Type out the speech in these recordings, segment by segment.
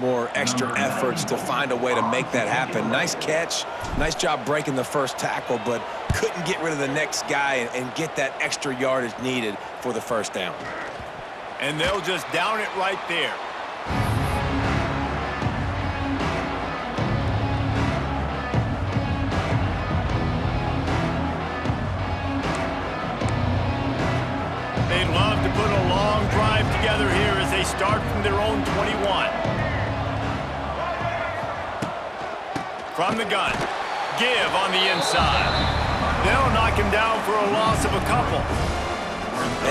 more extra efforts to find a way to make that happen. Nice catch, nice job breaking the first tackle, but couldn't get rid of the next guy and get that extra yardage needed for the first down. And they'll just down it right there. They'd love to put a long drive together here as they start from their own 21. From the gun, give on the inside. They'll knock him down for a loss of a couple.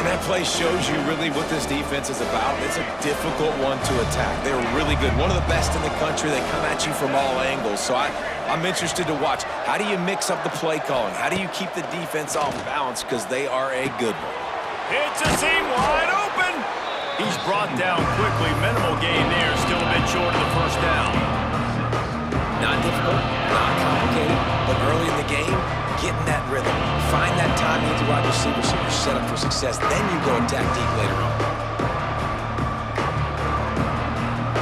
And that play shows you really what this defense is about. It's a difficult one to attack. They're really good. One of the best in the country. They come at you from all angles. So I'm interested to watch. How do you mix up the play calling? How do you keep the defense off balance? Because they are a good one. It's a seam wide open. He's brought down quickly. Minimal gain there. Still a bit short of the first down. Not difficult, not complicated, but early in the game, getting that rhythm. Find that time with the wide receiver so you're set up for success. Then you go attack deep later on.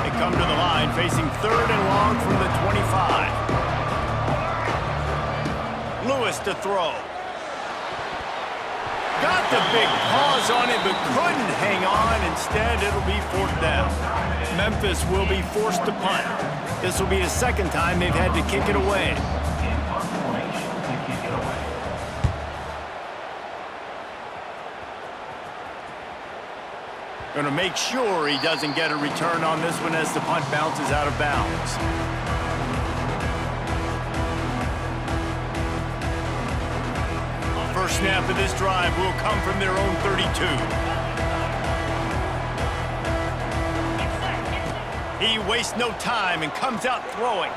They come to the line facing 3rd and long from the 25. Lewis to throw. Got the big paws on it, but couldn't hang on. Instead, it'll be 4th down. Memphis will be forced to punt. This will be the second time they've had to kick it away. Going to make sure he doesn't get a return on this one as the punt bounces out of bounds. First snap of this drive will come from their own 32. He wastes no time and comes out throwing.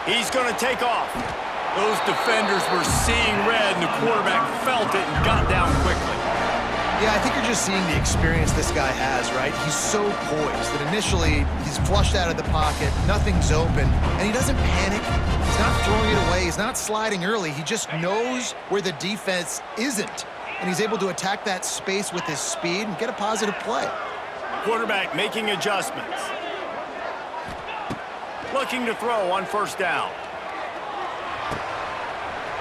He's going to take off. Those defenders were seeing red, and the quarterback felt it and got down quickly. Yeah, I think you're just seeing the experience this guy has, right? He's so poised that initially he's flushed out of the pocket, nothing's open, and he doesn't panic. He's not throwing it away. He's not sliding early. He just knows where the defense isn't, and he's able to attack that space with his speed and get a positive play. Quarterback making adjustments. Looking to throw on first down.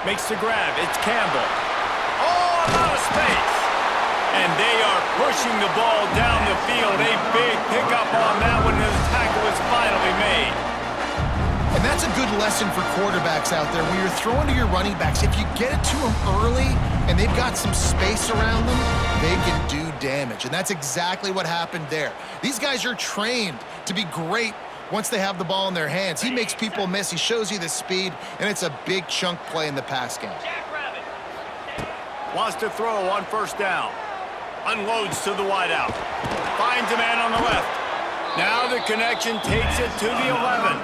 Makes the grab. It's Campbell. Oh, a lot of space. And they are pushing the ball down the field. A big pickup on that one, and the tackle is finally made. And that's a good lesson for quarterbacks out there. When you're throwing to your running backs, if you get it to them early and they've got some space around them, they can do damage. And that's exactly what happened there. These guys are trained to be great once they have the ball in their hands. He makes people miss. He shows you the speed, and it's a big chunk play in the pass game. Wants to throw on first down. Unloads to the wideout. Finds a man on the left. Now the connection takes it to the 11.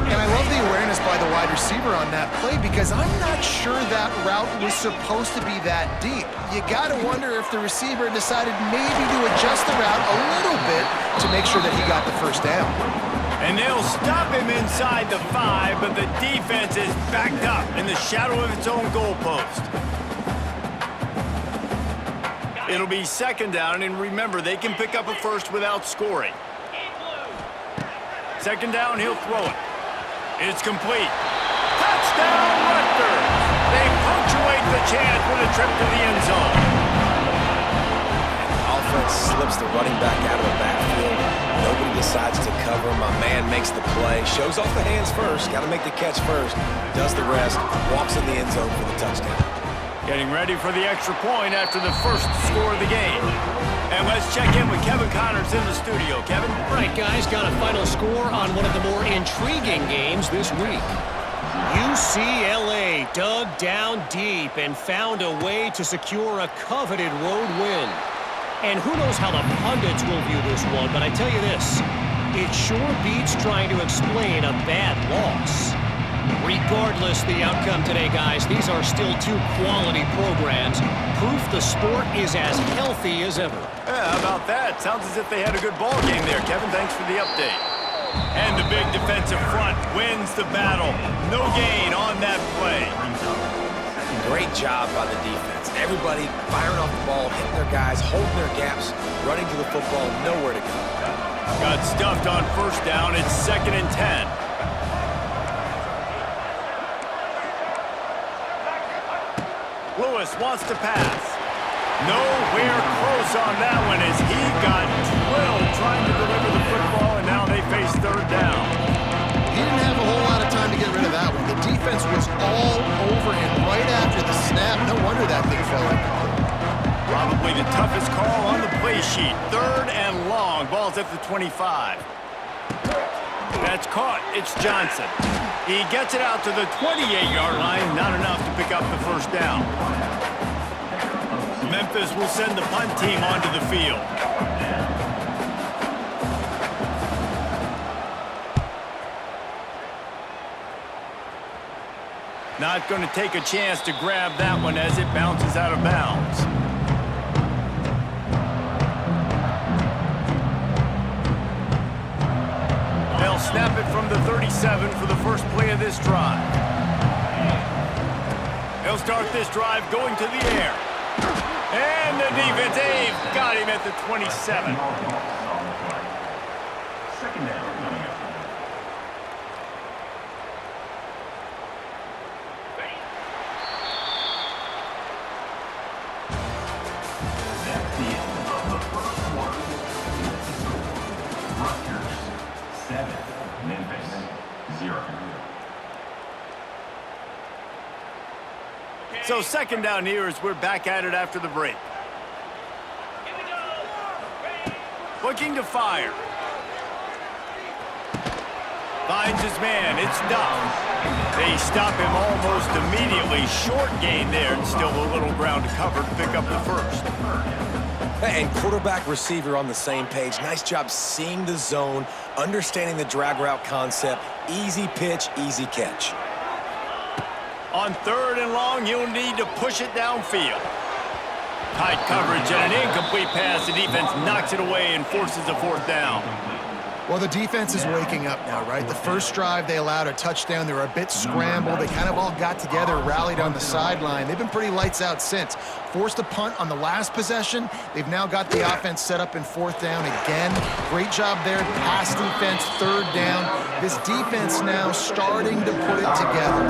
And I love the awareness by the wide receiver on that play because I'm not sure that route was supposed to be that deep. You got to wonder if the receiver decided maybe to adjust the route a little bit to make sure that he got the first down. And they'll stop him inside the 5, but the defense is backed up in the shadow of its own goalpost. It'll be second down, and remember, they can pick up a first without scoring. Second down, he'll throw it. It's complete. Touchdown, Rutgers! They punctuate the chance with a trip to the end zone. Offense slips the running back out of the backfield. Nobody decides to cover him. My man makes the play. Shows off the hands first. Got to make the catch first. Does the rest. Walks in the end zone for the touchdown. Getting ready for the extra point after the first score of the game. And let's check in with Kevin Connors in the studio. Kevin? All right, guys, got a final score on one of the more intriguing games this week. UCLA dug down deep and found a way to secure a coveted road win. And who knows how the pundits will view this one, but I tell you this, it sure beats trying to explain a bad loss. Regardless the outcome today, guys, these are still two quality programs. Proof the sport is as healthy as ever. Yeah, how about that? Sounds as if they had a good ball game there, Kevin. Thanks for the update. And the big defensive front wins the battle. No gain on that play. Great job by the defense. Everybody firing off the ball, hitting their guys, holding their gaps, running to the football, nowhere to go. Got stuffed on first down. It's 2nd and 10. Lewis wants to pass. Nowhere close on that one as he got drilled trying to deliver the football, and now they face 3rd down. He didn't have a whole lot of time to get rid of that one. The defense was all over him right after the snap. No wonder that thing fell incomplete. Probably the toughest call on the play sheet. 3rd and long. Ball's at the 25. That's caught. It's Johnson. He gets it out to the 28-yard line. Not enough to pick up the first down. Memphis will send the punt team onto the field. Not going to take a chance to grab that one as it bounces out of bounds. They'll snap it from the 37 for the first play of this drive. They'll start this drive going to the air. And the defense, they've got him at the 27. Second down. That's the end of the first quarter. Rutgers 7, Memphis 0. So 2nd down here as we're back at it after the break. Looking to fire. Finds his man. It's Duff. They stop him almost immediately. Short gain there and still a little ground to cover to pick up the first. And quarterback receiver on the same page. Nice job seeing the zone, understanding the drag route concept. Easy pitch, easy catch. On 3rd and long, you'll need to push it downfield. Tight coverage and an incomplete pass. The defense knocks it away and forces a 4th down. Well, the defense is waking up now, right? The first drive, they allowed a touchdown. They were a bit scrambled. They kind of all got together, rallied on the sideline. They've been pretty lights out since. Forced a punt on the last possession. They've now got the offense set up in 4th down again. Great job there. Pass defense, 3rd down. This defense now starting to put it together.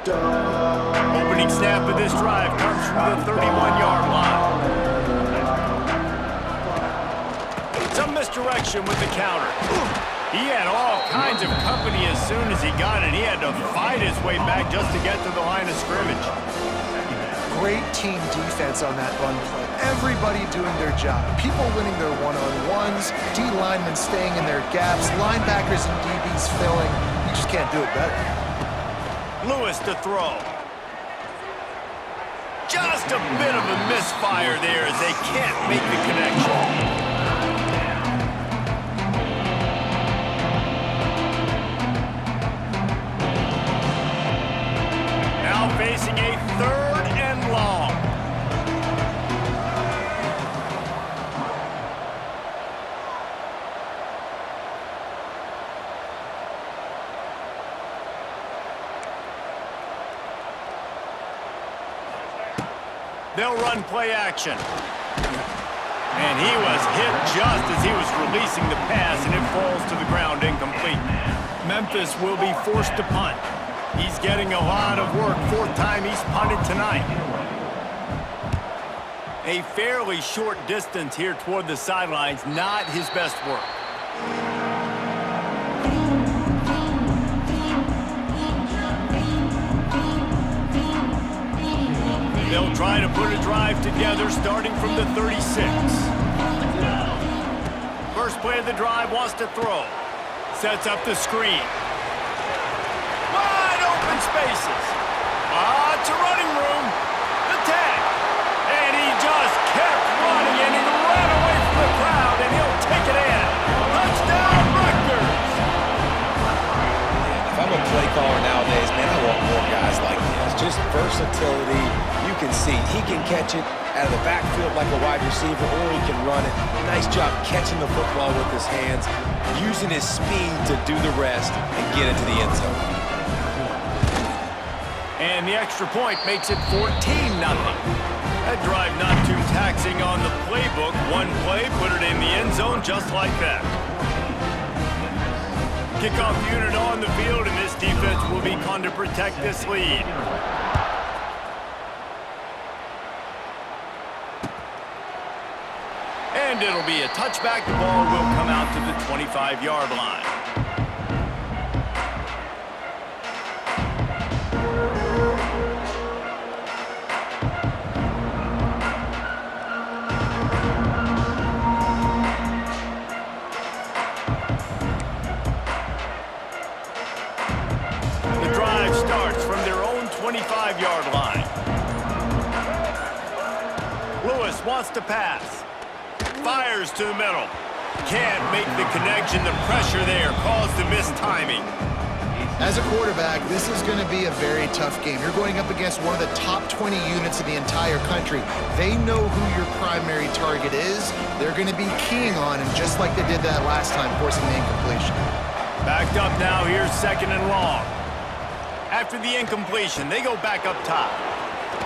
Opening snap of this drive comes from the 31-yard line. Some misdirection with the counter. He had all kinds of company as soon as he got it. He had to fight his way back just to get to the line of scrimmage. Great team defense on that run play. Everybody doing their job. People winning their one-on-ones, D linemen staying in their gaps, linebackers and DBs filling. You just can't do it better. Lewis to throw. Just a bit of a misfire there as they can't make the connection. Now facing a 3rd and long. They'll run play action. And he was hit just as he was releasing the pass, and it falls to the ground incomplete. Memphis will be forced to punt. He's getting a lot of work. 4th time he's punted tonight. A fairly short distance here toward the sidelines, not his best work. They'll try to put a drive together starting from the 36. First play of the drive, wants to throw. Sets up the screen. Wide open spaces. It's a running room. The tag. And he just kept running, and he ran away from the crowd, and he'll take it in. Touchdown, Rutgers. If I'm a play caller nowadays, man, I want more guys like this. Just versatility. You can see he can catch it out of the backfield like a wide receiver, or he can run it. Nice job catching the football with his hands, using his speed to do the rest and get into the end zone. And the extra point makes it 14-0. That drive not too taxing on the playbook. One play, put it in the end zone just like that. Kickoff unit on the field, and this defense will be on to protect this lead. And it'll be a touchback. The ball will come out to the 25-yard line. The drive starts from their own 25-yard line. Lewis wants to pass. Fires to the middle. Can't make the connection. The pressure there caused the mistiming. As a quarterback, this is going to be a very tough game. You're going up against one of the top 20 units in the entire country. They know who your primary target is. They're going to be keying on him, just like they did that last time, forcing the incompletion. Backed up now. Here's 2nd and long. After the incompletion, they go back up top.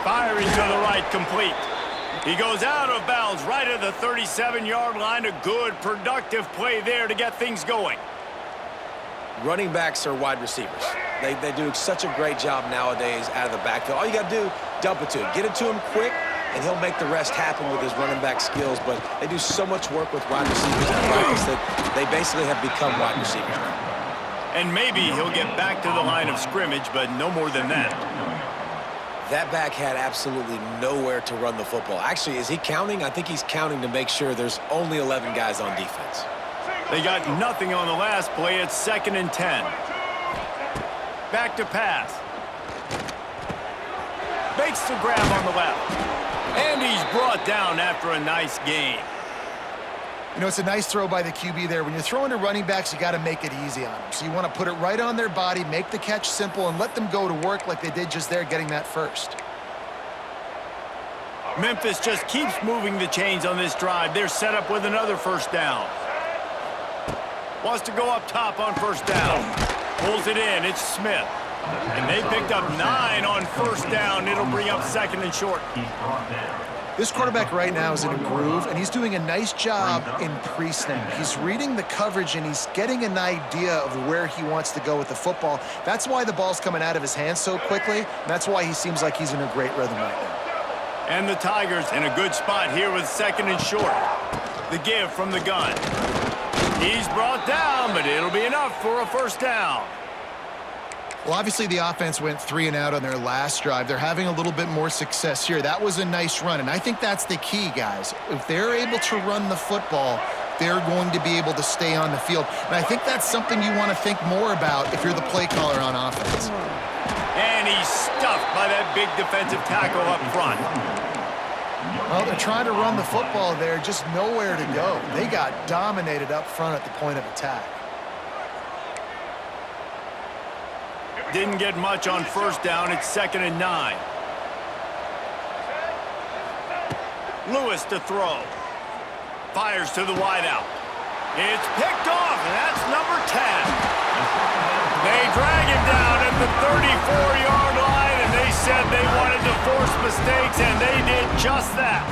Firing to the right, complete. He goes out of bounds right at the 37-yard line. A good, productive play there to get things going. Running backs are wide receivers. They do such a great job nowadays out of the backfield. All you got to do, dump it to him. Get it to him quick, and he'll make the rest happen with his running back skills. But they do so much work with wide receivers in practice that they basically have become wide receivers now. And maybe he'll get back to the line of scrimmage, but no more than that. That back had absolutely nowhere to run the football. Actually, is he counting? I think he's counting to make sure there's only 11 guys on defense. They got nothing on the last play. It's 2nd and 10. Back to pass. Makes the grab on the left. And he's brought down after a nice gain. You know, it's a nice throw by the QB there. When you're throwing to running backs, you got to make it easy on them. So you want to put it right on their body, make the catch simple, and let them go to work like they did just there, getting that first. Memphis just keeps moving the chains on this drive. They're set up with another first down. Wants to go up top on first down. Pulls it in. It's Smith. And they picked up 9 on first down. It'll bring up 2nd and short. This quarterback right now is in a groove, and he's doing a nice job in pre-snap. He's reading the coverage, and he's getting an idea of where he wants to go with the football. That's why the ball's coming out of his hands so quickly, and that's why he seems like he's in a great rhythm right now. And the Tigers in a good spot here with 2nd and short. The give from the gun. He's brought down, but it'll be enough for a first down. Well, obviously the offense went 3 and out on their last drive. They're having a little bit more success here. That was a nice run, and I think that's the key, guys. If they're able to run the football, they're going to be able to stay on the field. And I think that's something you want to think more about if you're the play caller on offense. And he's stuffed by that big defensive tackle up front. Well, they're trying to run the football there, just nowhere to go. They got dominated up front at the point of attack. Didn't get much on first down. It's 2nd and 9. Lewis to throw. Fires to the wideout. It's picked off, and that's number 10. They drag him down at the 34-yard line, and they said they wanted to force mistakes, and they did just that.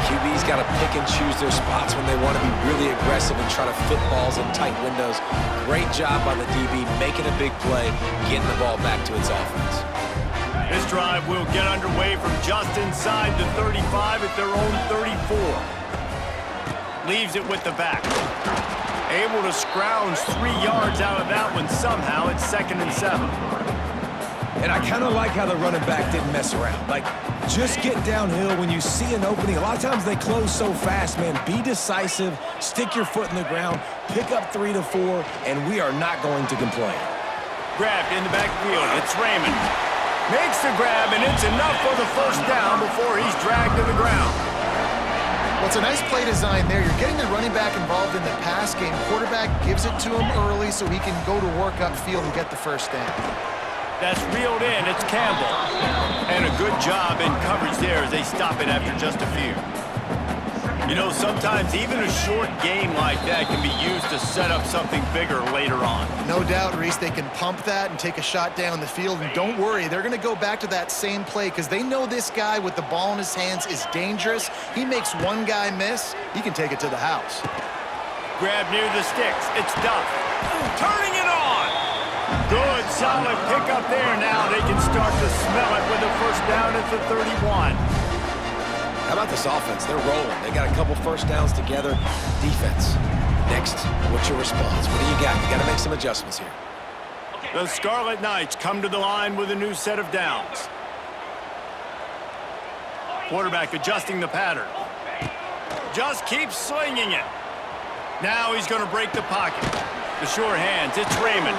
QB's got to pick and choose their spots when they want to be really aggressive and try to fit balls in tight windows. Great job by the DB making a big play, getting the ball back to its offense. This drive will get underway from just inside the 35 at their own 34. Leaves it with the back. Able to scrounge 3 yards out of that one somehow. It's 2nd and 7. And I kind of like how the running back didn't mess around. Like, just get downhill when you see an opening. A lot of times they close so fast, man. Be decisive, stick your foot in the ground, pick up 3 to 4, and we are not going to complain. Grabbed in the backfield. It's Raymond. Makes the grab, and it's enough for the first down before he's dragged to the ground. Well, it's a nice play design there. You're getting the running back involved in the pass game. Quarterback gives it to him early so he can go to work upfield and get the first down. That's reeled in. It's Campbell. And a good job in coverage there as they stop it after just a few. You know, sometimes even a short game like that can be used to set up something bigger later on. No doubt, Reese, they can pump that and take a shot down the field. And don't worry, they're going to go back to that same play because they know this guy with the ball in his hands is dangerous. He makes one guy miss, he can take it to the house. Grab near the sticks. It's Duff. Turning it on. Good, solid pickup there. Now they can start to smell it with a first down at the 31. How about this offense? They're rolling. They got a couple first downs together. Defense. Next, what's your response? What do you got? You got to make some adjustments here. The Scarlet Knights come to the line with a new set of downs. Quarterback adjusting the pattern. Just keeps slinging it. Now he's going to break the pocket. The sure hands, it's Raymond.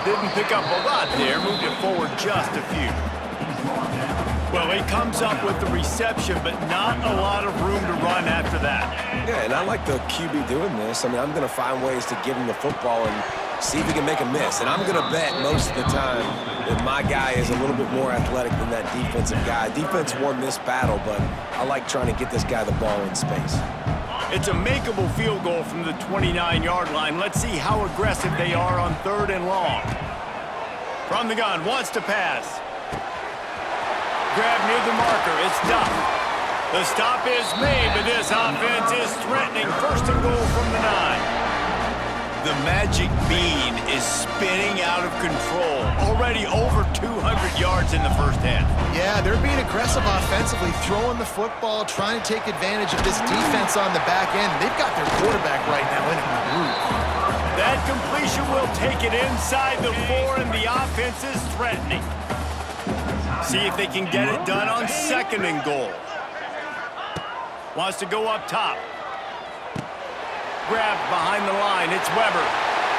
Didn't pick up a lot there, moved it forward just a few. Well, he comes up with the reception, but not a lot of room to run after that. Yeah, and I like the QB doing this. I mean, I'm going to find ways to give him the football and see if he can make a miss. And I'm going to bet most of the time that my guy is a little bit more athletic than that defensive guy. Defense won this battle, but I like trying to get this guy the ball in space. It's a makeable field goal from the 29-yard line. Let's see how aggressive they are on 3rd and long. From the gun, wants to pass. Grab near the marker, it's Duff. The stop is made, but this offense is threatening. 1st and goal from the 9. The magic bean is spinning out of control. Already over 200 yards in the first half. Yeah, they're being aggressive offensively, throwing the football, trying to take advantage of this defense on the back end. They've got their quarterback right now in a groove. That completion will take it inside the 4, and the offense is threatening. See if they can get it done on 2nd and goal. Wants to go up top. Grab behind the line. It's Weber.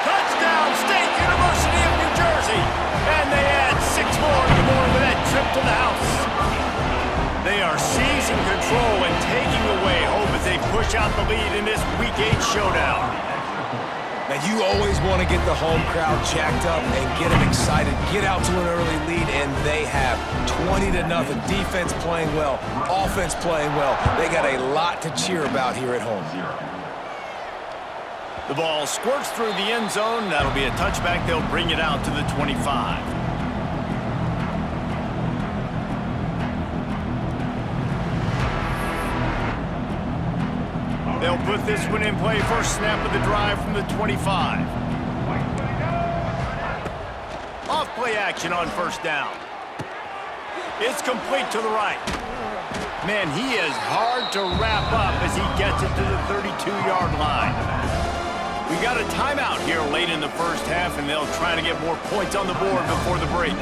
Touchdown, State University of New Jersey. And they add 6 more to the board with that trip to the house. They are seizing control and taking away hope as they push out the lead in this Week 8 showdown. Now, you always want to get the home crowd jacked up and get them excited, get out to an early lead, and they have 20-0. Defense playing well, offense playing well. They got a lot to cheer about here at home. The ball squirts through the end zone. That'll be a touchback. They'll bring it out to the 25. They'll put this one in play. First snap of the drive from the 25. Off play action on 1st down. It's complete to the right. Man, he is hard to wrap up as he gets it to the 32-yard line. We got a timeout here late in the first half, and they'll try to get more points on the board before the break.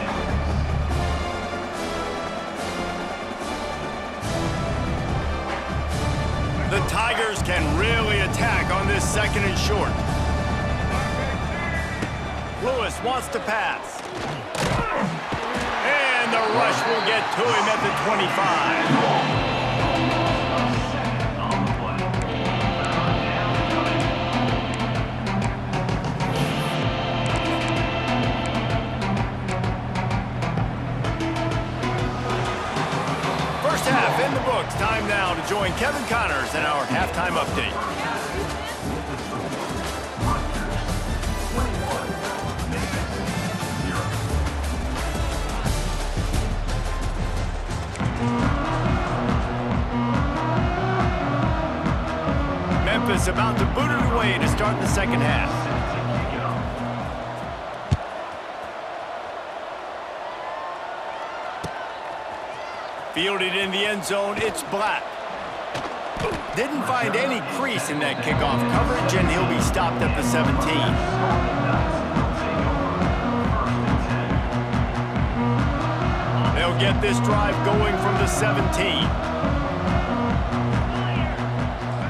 The Tigers can really attack on this 2nd and short. Lewis wants to pass. And the rush will get to him at the 25. Half in the books. Time now to join Kevin Connors in our halftime update. Memphis about to boot it away to start the 2nd half. Fielded in the end zone, it's Black. Didn't find any crease in that kickoff coverage, and he'll be stopped at the 17. They'll get this drive going from the 17.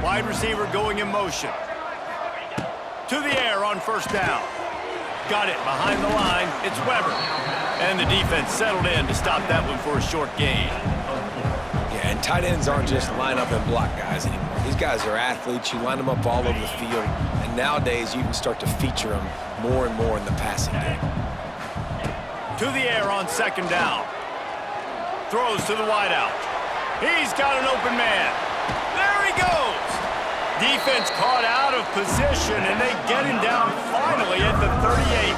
Wide receiver going in motion. To the air on 1st down. Got it behind the line. It's Weber. And the defense settled in to stop that one for a short gain. Yeah, and tight ends aren't just line up and block guys anymore. These guys are athletes. You line them up all over the field. And nowadays, you can start to feature them more and more in the passing game. To to the air on second down. Throws to the wideout. He's got an open man. There he goes. Defense caught out of position, and they get him down finally at the 38.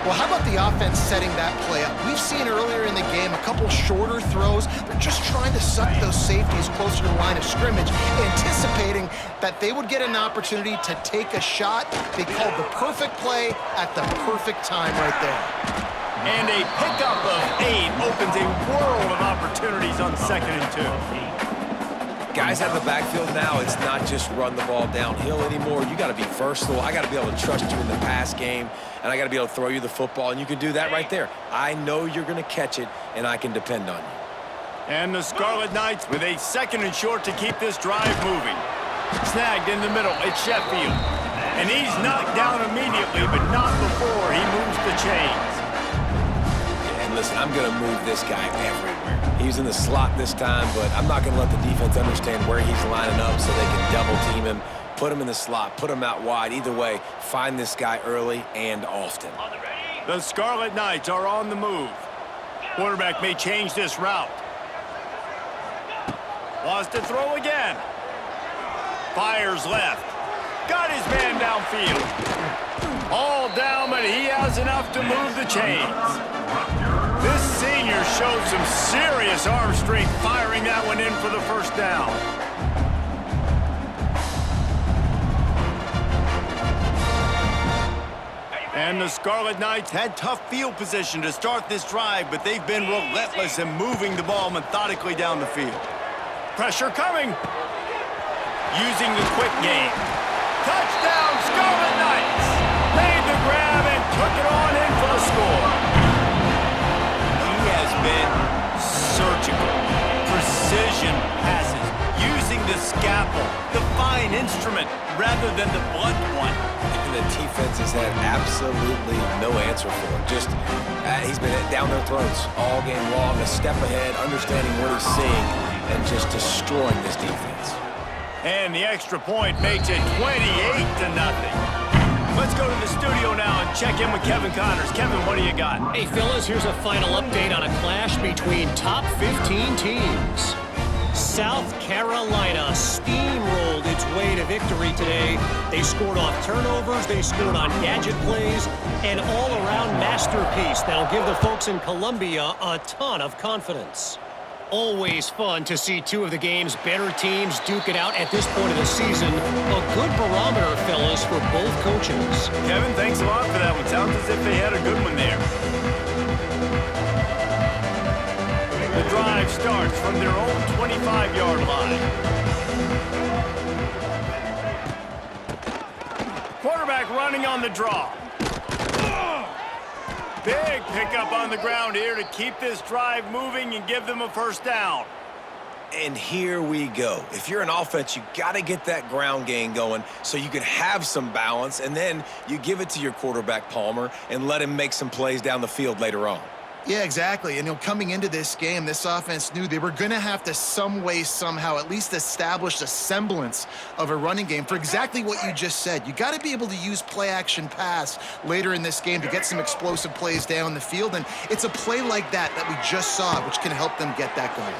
Well, how about the offense setting that play up? We've seen earlier in the game a couple shorter throws. They're just trying to suck those safeties closer to the line of scrimmage, anticipating that they would get an opportunity to take a shot. They called the perfect play at the perfect time right there. And a pickup of 8 opens a world of opportunities on 2nd and 2. Guys out of the backfield now, it's not just run the ball downhill anymore. You got to be versatile. I got to be able to trust you in the pass game, and I got to be able to throw you the football, and you can do that right there. I know you're going to catch it, and I can depend on you. And the Scarlet Knights with a 2nd and short to keep this drive moving. Snagged in the middle, it's Sheffield. And he's knocked down immediately, but not before he moves the chains. And listen, I'm going to move this guy everywhere. He's in the slot this time, but I'm not going to let the defense understand where he's lining up so they can double team him, put him in the slot, put him out wide. Either way, find this guy early and often. The Scarlet Knights are on the move. Quarterback may change this route. Wants to throw again. Fires left. Got his man downfield. All down, but he has enough to move the chains. This senior showed some serious arm strength firing that one in for the first down. And the Scarlet Knights had tough field position to start this drive, but they've been relentless in moving the ball methodically down the field. Pressure coming. Using the quick game. Touchdown, Scarlet Knights! Made the grab and took it on in for the score. He has been surgical. Precision passes. Using the scalpel, the fine instrument, rather than the blunt one. And the defense has had absolutely no answer for him. Just, he's been down their throats all game long, a step ahead, understanding what he's seeing, and just destroying this defense. And the extra point makes it 28-0. Let's go to the studio now and check in with Kevin Connors. Kevin, what do you got? Hey, fellas, here's a final update on a clash between top 15 teams. South Carolina steamrolled its way to victory today. They scored off turnovers, they scored on gadget plays, an all-around masterpiece that'll give the folks in Columbia a ton of confidence. Always fun to see two of the game's better teams duke it out at this point of the season. A good barometer, fellas, for both coaches. Kevin, thanks a lot for that one. Sounds as if they had a good one there. The drive starts from their own 25-yard line. Quarterback running on the draw. Big pickup on the ground here to keep this drive moving and give them a first down. And here we go. If you're an offense, you got to get that ground game going so you can have some balance, and then you give it to your quarterback, Palmer, and let him make some plays down the field later on. Yeah, exactly. And coming into this game, this offense knew they were going to have to some way, somehow, at least establish a semblance of a running game for exactly what you just said. You got to be able to use play-action pass later in this game to get some explosive plays down the field. And it's a play like that we just saw, which can help them get that going.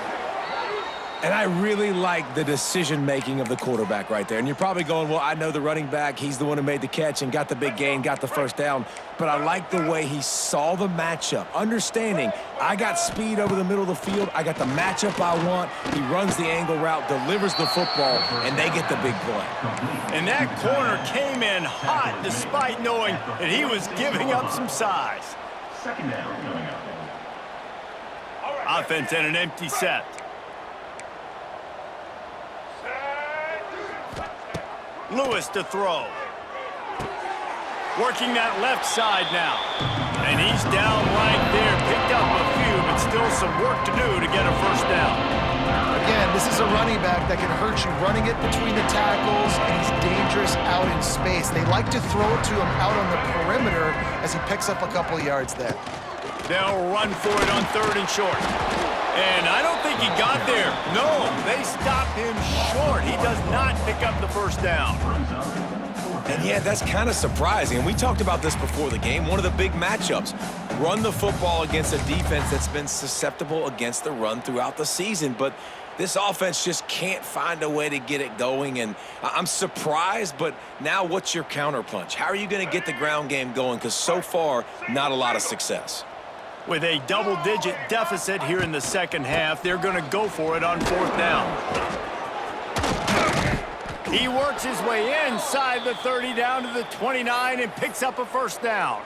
And I really like the decision-making of the quarterback right there. And you're probably going, well, I know the running back. He's the one who made the catch and got the big gain, got the first down. But I like the way he saw the matchup, understanding I got speed over the middle of the field. I got the matchup I want. He runs the angle route, delivers the football, and they get the big play. And that corner came in hot despite knowing that he was giving up some size. Second down coming up. Offense and an empty set. Lewis to throw. Working that left side now. And he's down right there. Picked up a few, but still some work to do to get a first down. Again, this is a running back that can hurt you running it between the tackles, and he's dangerous out in space. They like to throw it to him out on the perimeter as he picks up a couple yards there. They'll run for it on 3rd and short. And I don't think he got there. No, they stopped him short. He does not pick up the first down. And yeah, that's kind of surprising. And we talked about this before the game. One of the big matchups. run the football against a defense that's been susceptible against the run throughout the season. But this offense just can't find a way to get it going, and I'm surprised, but now what's your counterpunch? How are you going to get the ground game going? Because so far, not a lot of success. With a double-digit deficit here in the second half, they're going to go for it on 4th down. He works his way inside the 30 down to the 29 and picks up a 1st down.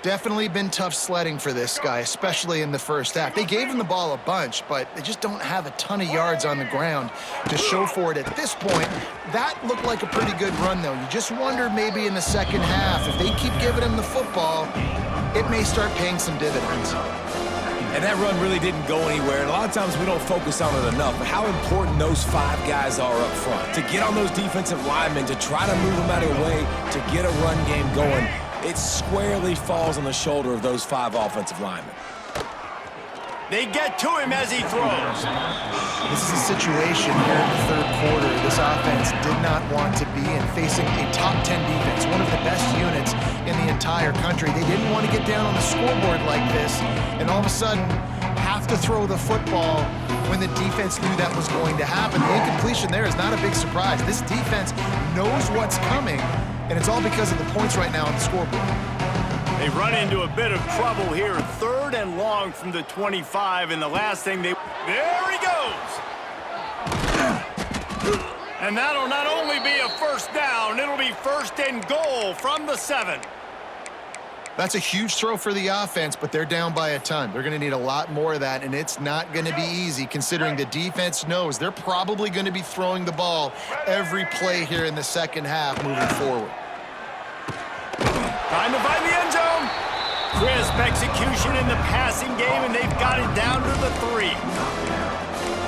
Definitely been tough sledding for this guy, especially in the first half. They gave him the ball a bunch, but they just don't have a ton of yards on the ground to show for it at this point. That looked like a pretty good run, though. You just wonder maybe in the second half, if they keep giving him the football, it may start paying some dividends. And that run really didn't go anywhere. And a lot of times we don't focus on it enough, but how important those 5 guys are up front. To get on those defensive linemen, to try to move them out of the way, to get a run game going, it squarely falls on the shoulder of those 5 offensive linemen. They get to him as he throws. This is a situation here in the 3rd quarter this offense did not want to be in, facing a top 10 defense, one of the best units in the entire country. They didn't want to get down on the scoreboard like this and all of a sudden have to throw the football when the defense knew that was going to happen. The incompletion there is not a big surprise. This defense knows what's coming, and it's all because of the points right now on the scoreboard. They run into a bit of trouble here. 3rd and long from the 25, and the last thing they... There he goes! And that'll not only be a 1st down, it'll be 1st and goal from the 7. That's a huge throw for the offense, but they're down by a ton. They're going to need a lot more of that, and it's not going to be easy considering the defense knows they're probably going to be throwing the ball every play here in the second half moving forward. Time to find the end zone. Crisp execution in the passing game, and they've got it down to the 3.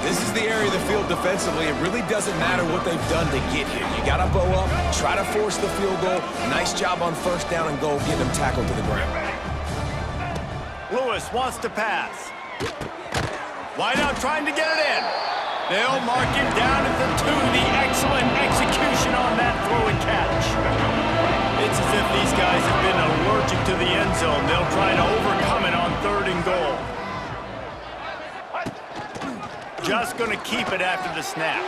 This is the area of the field defensively. It really doesn't matter what they've done to get here. You got to bow up, try to force the field goal. Nice job on 1st down and goal, getting them tackled to the ground. Lewis wants to pass. Wide out trying to get it in. They'll mark him down at the 2. The excellent execution on that throw and catch. It's as if these guys have been allergic to the end zone. They'll try to overcome it on 3rd and goal. Just going to keep it after the snap.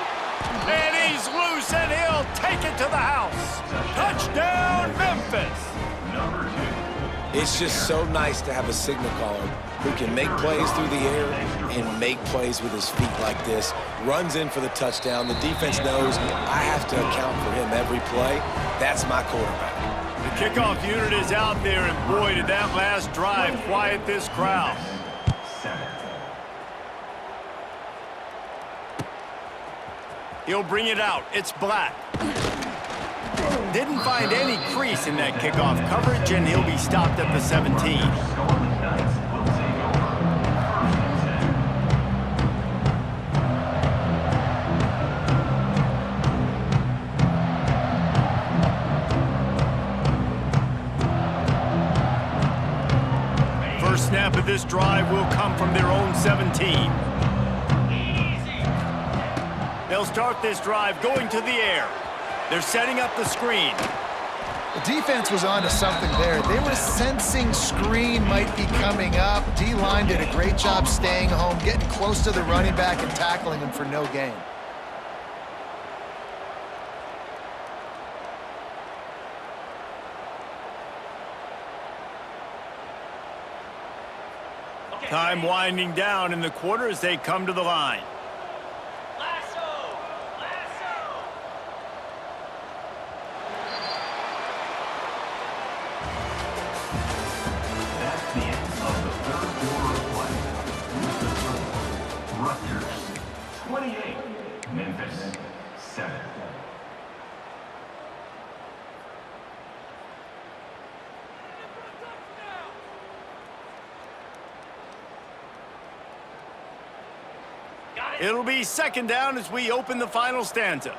And he's loose, and he'll take it to the house. Touchdown, Memphis! It's just so nice to have a signal caller who can make plays through the air and make plays with his feet like this. Runs in for the touchdown. The defense knows I have to account for him every play. That's my quarterback. The kickoff unit is out there, and boy, did that last drive quiet this crowd. He'll bring it out. It's Black. Didn't find any crease in that kickoff coverage, and he'll be stopped at the 17. First snap of this drive will come from their own 17. They'll start this drive going to the air. They're setting up the screen. The defense was onto something there. They were sensing screen might be coming up. D-line did a great job staying home, getting close to the running back and tackling him for no gain. Time winding down in the quarter as they come to the line. That's the end of the 3rd quarter of play. Rutgers 28, Memphis 7. It'll be 2nd down as we open the final stanza.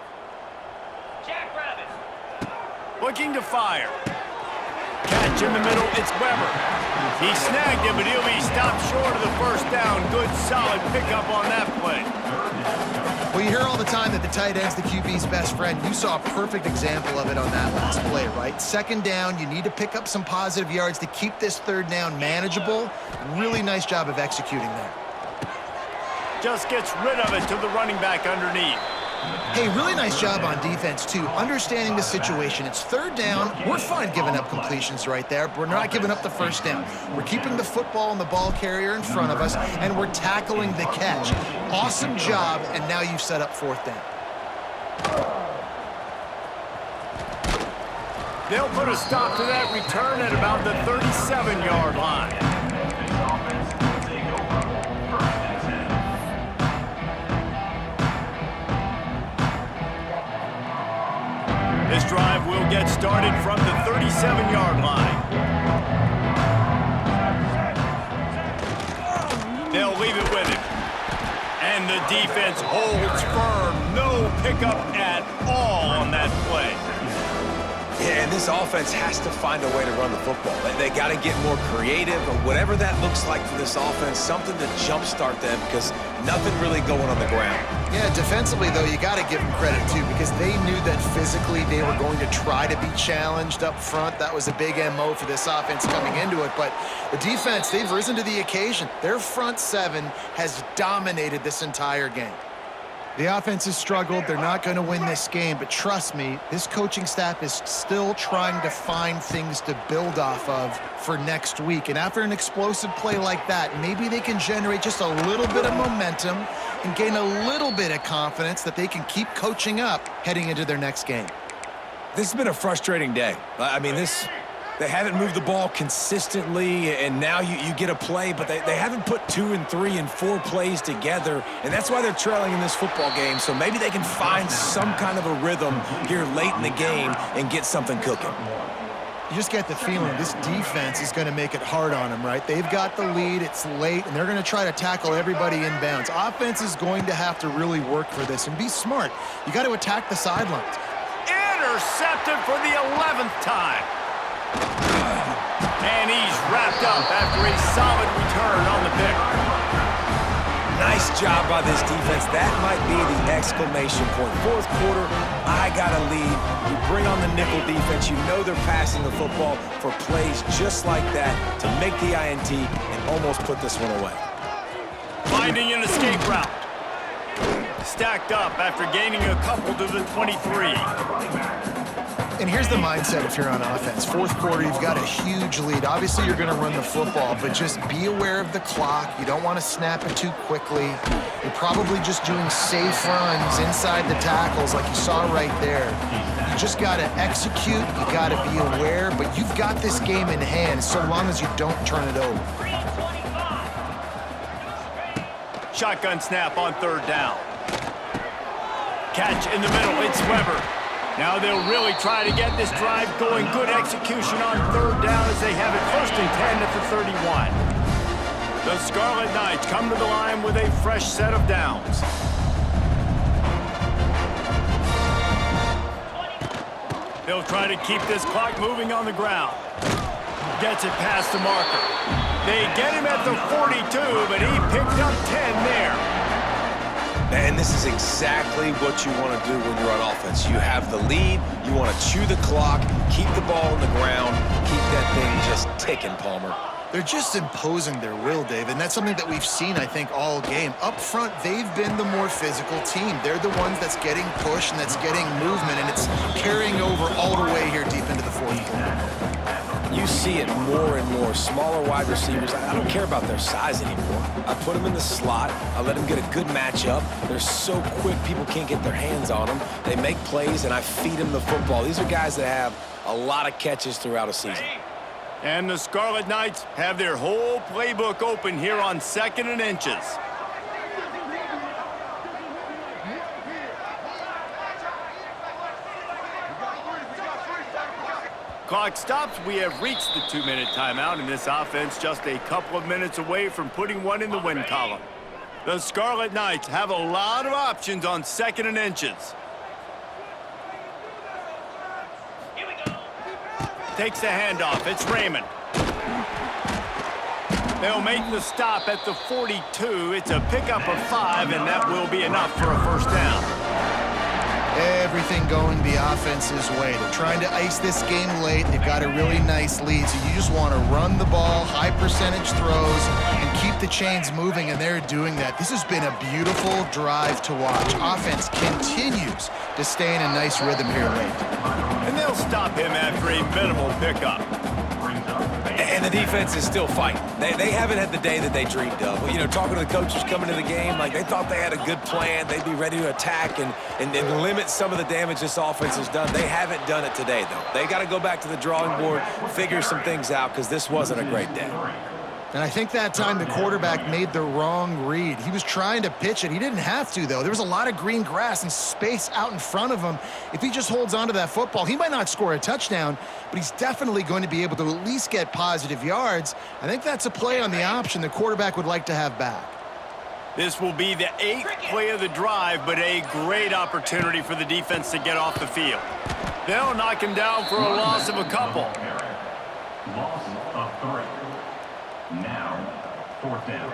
Jackrabbit. Looking to fire. Catch in the middle, it's Weber. He snagged him, but he'll be stopped short of the 1st down. Good, solid pickup on that play. Well, you hear all the time that the tight end's the QB's best friend. You saw a perfect example of it on that last play, right? Second down, you need to pick up some positive yards to keep this third down manageable. Really nice job of executing there. Just gets rid of it to the running back underneath. Hey, really nice job on defense, too. Understanding the situation. It's third down. We're fine giving up completions right there, but we're not giving up the first down. We're keeping the football and the ball carrier in front of us, and we're tackling the catch. Awesome job, and now you've set up fourth down. They'll put a stop to that return at about the 37-yard line. This drive will get started from the 37-yard line. They'll leave it with him. And the defense holds firm. No pickup at all on that play. Yeah, and this offense has to find a way to run the football. They got to get more creative, or whatever that looks like for this offense, something to jumpstart them, because nothing really going on the ground. Yeah, defensively, though, you got to give them credit, too, because they knew that physically they were going to try to be challenged up front. That was a big MO for this offense coming into it. But the defense, they've risen to the occasion. Their front seven has dominated this entire game. The offense has struggled. They're not going to win this game, but trust me, this coaching staff is still trying to find things to build off of for next week. And after an explosive play like that, maybe they can generate just a little bit of momentum and gain a little bit of confidence that they can keep coaching up heading into their next game. This has been a frustrating day. I mean, they haven't moved the ball consistently, and now you get a play, but they haven't put 2 and 3 and 4 plays together, and that's why they're trailing in this football game. So maybe they can find some kind of a rhythm here late in the game and get something cooking. You just get the feeling this defense is going to make it hard on them, right? They've got the lead, it's late, and they're going to try to tackle everybody inbounds. Offense is going to have to really work for this and be smart. You got to attack the sidelines. Intercepted for the 11th time. And he's wrapped up after a solid return on the pick. Nice job by this defense. That might be the exclamation point. Fourth quarter, I got a lead. You bring on the nickel defense. You know they're passing the football for plays just like that to make the INT and almost put this one away. Finding an escape route. Stacked up after gaining a couple to the 23. And here's the mindset if you're on offense. Fourth quarter, you've got a huge lead. Obviously, you're going to run the football, but just be aware of the clock. You don't want to snap it too quickly. You're probably just doing safe runs inside the tackles like you saw right there. You just got to execute. You got to be aware, but you've got this game in hand so long as you don't turn it over. Shotgun snap on third down. Catch in the middle. It's Weber. Now they'll really try to get this drive going. Good execution on third down as they have it first and 10 at the 31. The Scarlet Knights come to the line with a fresh set of downs. They'll try to keep this clock moving on the ground. Gets it past the marker. They get him at the 42, but he picked up 10 there. And this is exactly what you want to do when you're on offense. You have the lead, you want to chew the clock, keep the ball on the ground, keep that thing just ticking, Palmer. They're just imposing their will, Dave, and that's something that we've seen, I think, all game. Up front, they've been the more physical team. They're the ones that's getting pushed and that's getting movement, and it's carrying over all the way here deep into the fourth quarter. You see it more and more. Smaller wide receivers, I don't care about their size anymore. I put them in the slot. I let them get a good matchup. They're so quick, people can't get their hands on them. They make plays, and I feed them the football. These are guys that have a lot of catches throughout a season. And the Scarlet Knights have their whole playbook open here on 2nd and inches. Clock stops. We have reached the 2-minute timeout, and this offense just a couple of minutes away from putting one in the win column. The Scarlet Knights have a lot of options on 2nd and inches. Takes the handoff. It's Raymond. They'll make the stop at the 42. It's a pickup of 5, and that will be enough for a first down. Everything going the offense's way. They're trying to ice this game late. They've got a really nice lead, so you just want to run the ball, high percentage throws, and keep the chains moving, and they're doing that. This has been a beautiful drive to watch. Offense continues to stay in a nice rhythm here late. And they'll stop him after a minimal pickup. And the defense is still fighting. They haven't had the day that they dreamed of. Well, you know, talking to the coaches coming to the game, like they thought they had a good plan. They'd be ready to attack and limit some of the damage this offense has done. They haven't done it today, though. They got to go back to the drawing board, figure some things out, because this wasn't a great day. And I think that time the quarterback made the wrong read. He was trying to pitch it. He didn't have to, though. There was a lot of green grass and space out in front of him. If he just holds on to that football, he might not score a touchdown, but he's definitely going to be able to at least get positive yards. I think that's a play on the option the quarterback would like to have back. This will be the 8th play of the drive, but a great opportunity for the defense to get off the field. They'll knock him down for a loss of a couple. Loss of 3. Now, 4th down.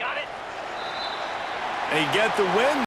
Got it. They get the win.